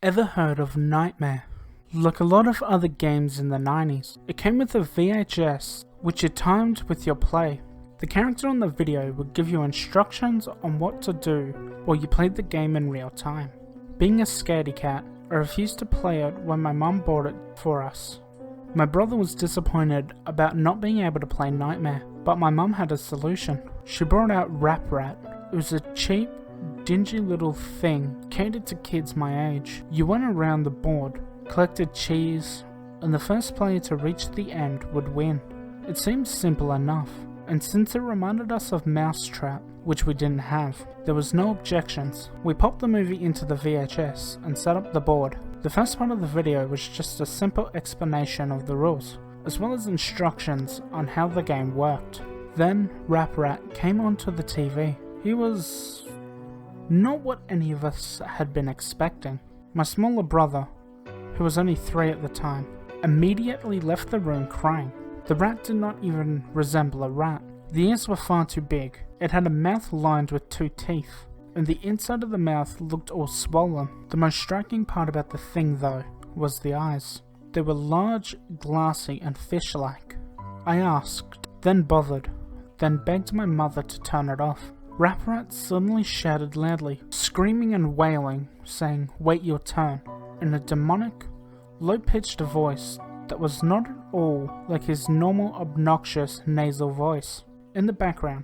Ever heard of Nightmare? Like a lot of other games in the 90s, it came with a VHS which you timed with your play. The character on the video would give you instructions on what to do while you played the game in real time. Being a scaredy cat, I refused to play it when my mum bought it for us. My brother was disappointed about not being able to play Nightmare, but my mum had a solution. She brought out Rap Rat. It was a cheap, dingy little thing catered to kids my age. You went around the board, collected cheese, and the first player to reach the end would win. It seemed simple enough, and since it reminded us of Mousetrap, which we didn't have, there was no objections. We popped the movie into the VHS and set up the board. The first part of the video was just a simple explanation of the rules, as well as instructions on how the game worked. Then Rap Rat came onto the TV. He was not what any of us had been expecting. My smaller brother, who was only 3 at the time, immediately left the room crying. The rat did not even resemble a rat. The ears were far too big. It had a mouth lined with 2 teeth, and the inside of the mouth looked all swollen. The most striking part about the thing, though, was the eyes. They were large, glassy, and fish-like. I asked, then bothered, then begged my mother to turn it off. Rap Rat suddenly shouted loudly, screaming and wailing, saying, "Wait your turn," in a demonic, low-pitched voice that was not at all like his normal obnoxious nasal voice. In the background,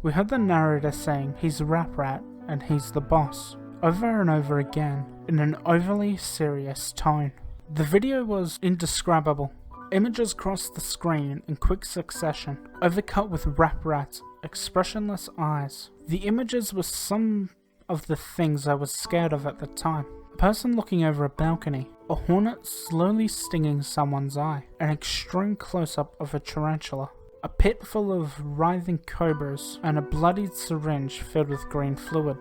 we heard the narrator saying he's Rap Rat and he's the boss, over and over again in an overly serious tone. The video was indescribable. Images crossed the screen in quick succession, overcut with Rap Rat's expressionless eyes. The images were some of the things I was scared of at the time. A person looking over a balcony, a hornet slowly stinging someone's eye, an extreme close-up of a tarantula, a pit full of writhing cobras, and a bloodied syringe filled with green fluid.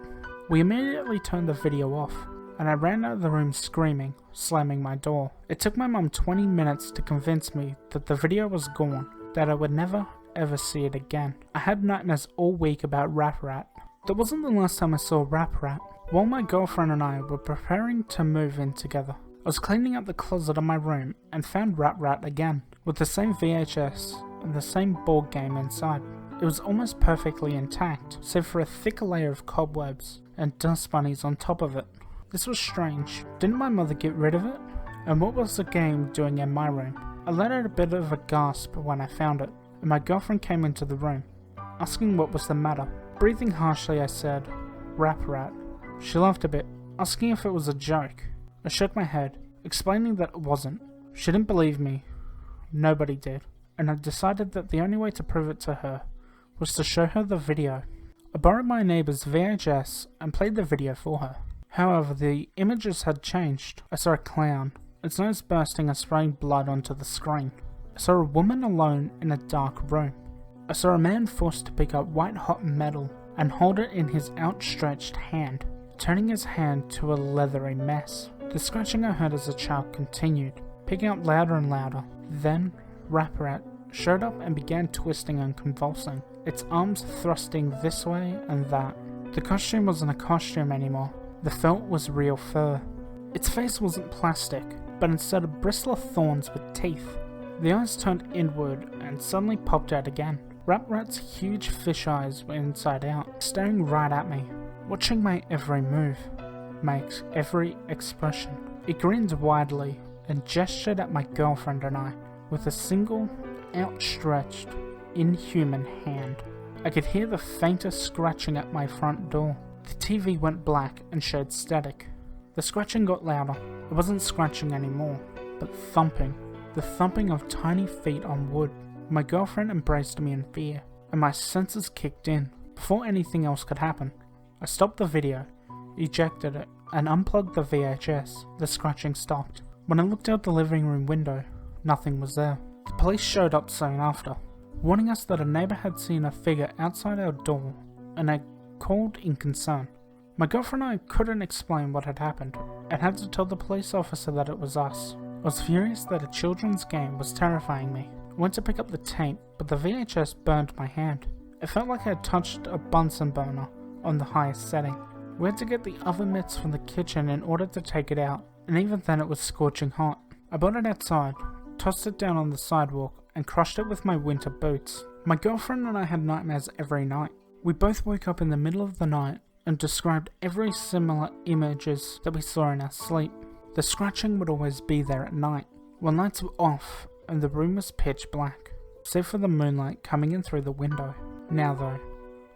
We immediately turned the video off, and I ran out of the room screaming, slamming my door. It took my mum 20 minutes to convince me that the video was gone, that I would never ever see it again. I had nightmares all week about Rap Rat. That wasn't the last time I saw Rap Rat. While my girlfriend and I were preparing to move in together, I was cleaning up the closet of my room and found Rap Rat again, with the same VHS and the same board game inside. It was almost perfectly intact, save for a thick layer of cobwebs and dust bunnies on top of it. This was strange. Didn't my mother get rid of it? And what was the game doing in my room? I let out a bit of a gasp when I found it, and my girlfriend came into the room, asking what was the matter. Breathing harshly, I said, "Rap Rat." She laughed a bit, asking if it was a joke. I shook my head, explaining that it wasn't. She didn't believe me. Nobody did. And I decided that the only way to prove it to her was to show her the video. I borrowed my neighbor's VHS and played the video for her. However, the images had changed. I saw a clown, its nose bursting and spraying blood onto the screen. I saw a woman alone in a dark room. I saw a man forced to pick up white-hot metal and hold it in his outstretched hand, turning his hand to a leathery mess. The scratching I heard as a child continued, picking up louder and louder. Then, Rap Rat showed up and began twisting and convulsing, its arms thrusting this way and that. The costume wasn't a costume anymore. The felt was real fur. Its face wasn't plastic, but instead a bristle of thorns with teeth. The eyes turned inward and suddenly popped out again. Rap Rat's huge fish eyes were inside out, staring right at me, watching my every move, my every expression. It grinned widely and gestured at my girlfriend and I with a single, outstretched, inhuman hand. I could hear the faintest scratching at my front door. The TV went black and showed static. The scratching got louder. It wasn't scratching anymore, but thumping. The thumping of tiny feet on wood. My girlfriend embraced me in fear, and my senses kicked in. Before anything else could happen, I stopped the video, ejected it, and unplugged the VHS. The scratching stopped. When I looked out the living room window, nothing was there. The police showed up soon after, warning us that a neighbor had seen a figure outside our door, and had called in concern. My girlfriend and I couldn't explain what had happened, and had to tell the police officer that it was us. I was furious that a children's game was terrifying me. I went to pick up the tape, but the VHS burned my hand. It felt like I had touched a Bunsen burner on the highest setting. We had to get the oven mitts from the kitchen in order to take it out, and even then it was scorching hot. I brought it outside, tossed it down on the sidewalk, and crushed it with my winter boots. My girlfriend and I had nightmares every night. We both woke up in the middle of the night and described every similar images that we saw in our sleep. The scratching would always be there at night, when lights were off and the room was pitch black, save for the moonlight coming in through the window. Now though,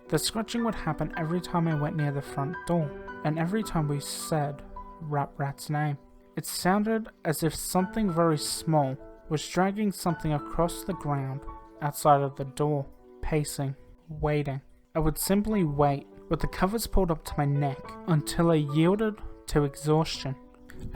the scratching would happen every time I went near the front door, and every time we said Rap Rat's name. It sounded as if something very small was dragging something across the ground outside of the door, pacing, waiting. I would simply wait, with the covers pulled up to my neck, until I yielded to exhaustion.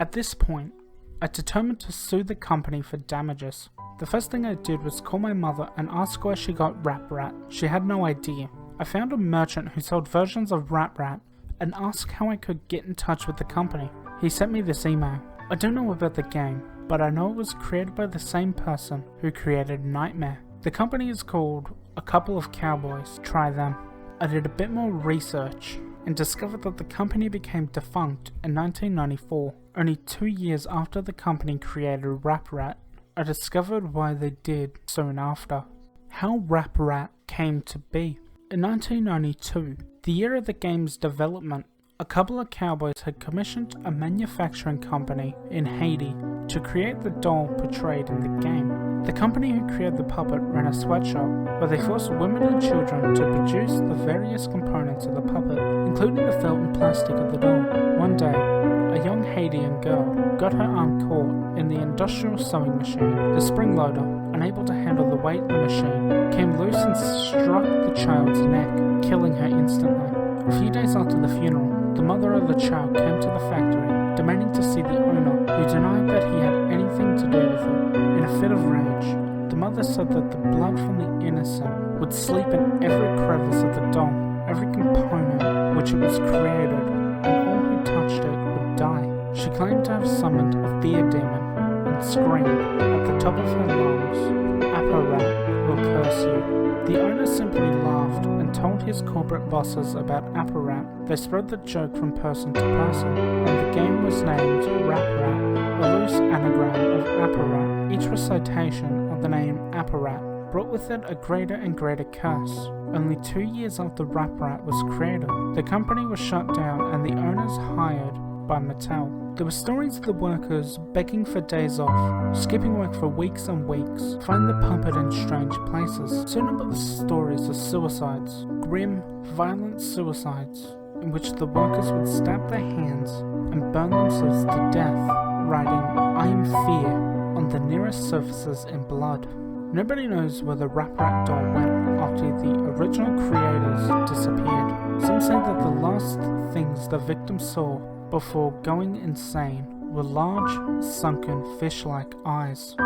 At this point, I determined to sue the company for damages. The first thing I did was call my mother and ask where she got Rap Rat. She had no idea. I found a merchant who sold versions of Rap Rat and asked how I could get in touch with the company. He sent me this email. I don't know about the game, but I know it was created by the same person who created Nightmare. The company is called A Couple of Cowboys. Try them. I did a bit more research and discovered that the company became defunct in 1994. Only 2 years after the company created Rap Rat, I discovered why they did soon after. How Rap Rat came to be. In 1992, the year of the game's development, A Couple of Cowboys had commissioned a manufacturing company in Haiti to create the doll portrayed in the game. The company who created the puppet ran a sweatshop where they forced women and children to produce the various components of the puppet, including the felt and plastic of the doll. One day, a young Haitian girl got her arm caught in the industrial sewing machine. The spring loader, unable to handle the weight of the machine, came loose and struck the child's neck, killing her instantly. A few days after the funeral, the mother of the child came to the factory, demanding to see the owner, who denied that he had anything to do with it. In a fit of rage, the mother said that the blood from the innocent would sleep in every crevice of the doll, every component which it was created, and all who touched it would die. She claimed to have summoned a fear demon and screamed at the top of her lungs, "Apparat will curse you." The owner simply laughed and told his corporate bosses about Apparat. They spread the joke from person to person, and the game was named Rap Rat, a loose anagram of Apparat. Each recitation of the name Apparat brought with it a greater and greater curse. Only 2 years after Rap Rat was created, the company was shut down and the owners hired by Mattel. There were stories of the workers begging for days off, skipping work for weeks and weeks, find the puppet in strange places. Soon about the stories of suicides, grim, violent suicides, in which the workers would stab their hands and burn themselves to death, writing "I am fear" on the nearest surfaces in blood. Nobody knows where the Rap Rat doll went after the original creators disappeared. Some say that the last things the victim saw before going insane were large, sunken, fish-like eyes.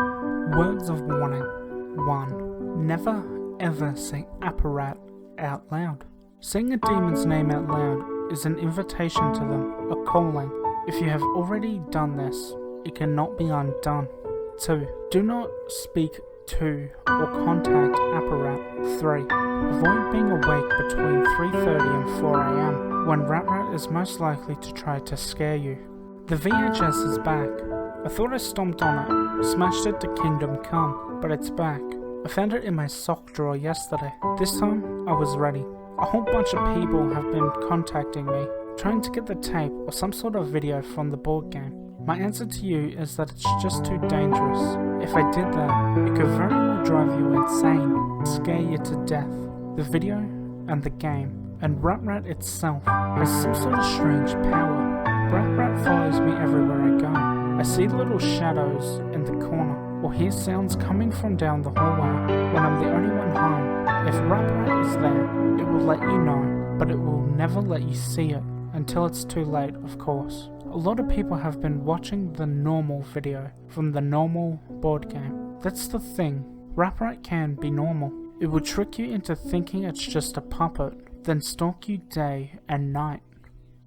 Words of warning. 1. Never ever say Apparat out loud. Saying a demon's name out loud is an invitation to them, a calling. If you have already done this, it cannot be undone. 2. Do not speak to or contact Apparat. 3. Avoid being awake between 3:30 and 4 AM, when Rap Rat is most likely to try to scare you. The VHS is back. I thought I stomped on it, smashed it to Kingdom Come, but it's back. I found it in my sock drawer yesterday. This time, I was ready. A whole bunch of people have been contacting me, trying to get the tape or some sort of video from the board game. My answer to you is that it's just too dangerous. If I did that, it could very well drive you insane, scare you to death. The video and the game, and Rap Rat itself, has some sort of strange power. Rap Rat follows me everywhere I go. I see little shadows in the corner, or hear sounds coming from down the hallway when I'm the only one home. If Rap Rat is there, it will let you know, but it will never let you see it, until it's too late, of course. A lot of people have been watching the normal video from the normal board game. That's the thing, Rap Rat can be normal. It will trick you into thinking it's just a puppet, then stalk you day and night.